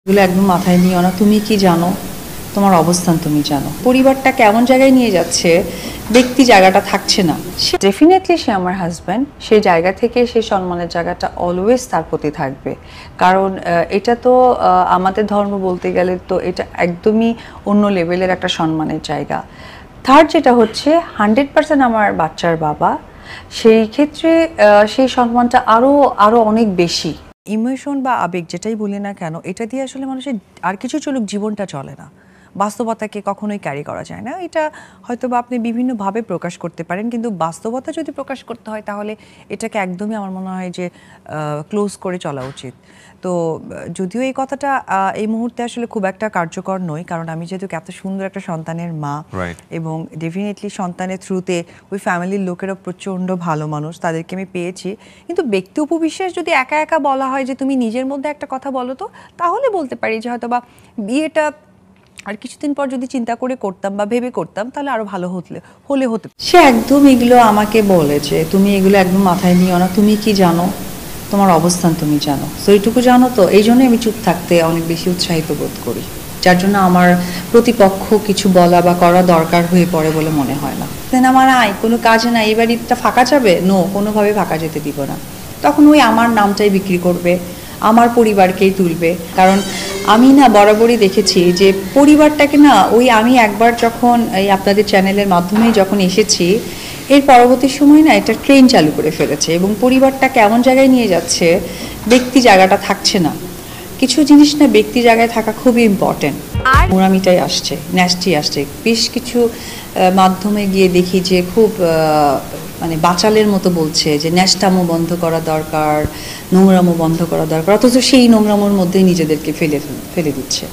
এগুলো একদম মাথায় নিও না। তুমি কি জানো, তোমার অবস্থান তুমি জানো। পরিবারটা কেমন জায়গায় নিয়ে যাচ্ছে, ব্যক্তি জায়গাটা থাকছে না। ডেফিনেটলি সে আমার হাজব্যান্ড, সেই জায়গা থেকে সেই সম্মানের জায়গাটা অলওয়েজ তার প্রতি থাকবে। কারণ এটা তো আমাদের ধর্ম বলতে গেলে তো এটা একদমই অন্য লেভেলের একটা সম্মানের জায়গা। থার্ড যেটা হচ্ছে 100% আমার বাচ্চার বাবা, সেই ক্ষেত্রে সেই সম্মানটা আরো অনেক বেশি। ইমোশন বা আবেগ যেটাই বলি না কেন, এটা দিয়ে আসলে মানুষের আর কিছু চলুক, জীবনটা চলে না। বাস্তবতাকে কখনোই ক্যারি করা যায় না। এটা হয়তো বা আপনি বিভিন্নভাবে প্রকাশ করতে পারেন, কিন্তু বাস্তবতা যদি প্রকাশ করতে হয় তাহলে এটাকে একদমই আমার মনে হয় যে ক্লোজ করে চলা উচিত। তো যদিও এই কথাটা এই মুহূর্তে আসলে খুব একটা কার্যকর নয়, কারণ আমি যেহেতু এত সুন্দর একটা সন্তানের মা, এবং ডেফিনেটলি সন্তানের থ্রুতে ওই ফ্যামিলির লোকেরা প্রচণ্ড ভালো মানুষ, তাদেরকে আমি পেয়েছি। কিন্তু ব্যক্তি উপবিশ্বাস যদি একা একা বলা হয় যে তুমি নিজের মধ্যে একটা কথা বলো, তো তাহলে বলতে পারি যে হয়তো বা বিয়েটা আর কিছুদিন পর যদি চিন্তা করে করতাম বা ভেবে করতাম তাহলে আরো ভালো হতে। সে একদম এগুলো আমাকে বলে যে তুমি এগুলো একদম মাথায় নিও না, তুমি কি জানো, তোমার অবস্থান তুমি জানো। তো এইটুকু জানো, তো এই জন্যই আমি চুপ থাকতে অনেক বেশি উৎসাহিত বোধ করি, যার জন্য আমার প্রতিপক্ষ কিছু বলা বা করা দরকার হয়ে পড়ে বলে মনে হয় না। দেন আমার কোনো কাজ না, এই বাড়িটা ফাঁকা যাবে, নো, কোনোভাবে ফাঁকা যেতে দিব না। তখন ওই আমার নামটাই বিক্রি করবে, আমার পরিবারকেই তুলবে। কারণ আমি না বরাবরই দেখেছি যে পরিবারটাকে না, ওই আমি একবার যখন এই আপনাদের চ্যানেলের মাধ্যমেই যখন এসেছি, এর পরবর্তী সময় না এটা ট্রেন চালু করে ফেলেছে, এবং পরিবারটা কেমন জায়গায় নিয়ে যাচ্ছে, ব্যক্তি জায়গাটা থাকছে না। কিছু জিনিস না ব্যক্তি জায়গায় থাকা খুবই ইম্পর্টেন্ট। মোরামিটাই আসছে, ন্যাস্টি আসছে। বেশ কিছু মাধ্যমে গিয়ে দেখি যে খুব মানে বাচালের মতো বলছে যে ন্যাস্টামো বন্ধ করা দরকার, নোংরামো বন্ধ করা দরকার, অথচ সেই নোংরামোর মধ্যেই নিজেদেরকে ফেলে দিচ্ছে।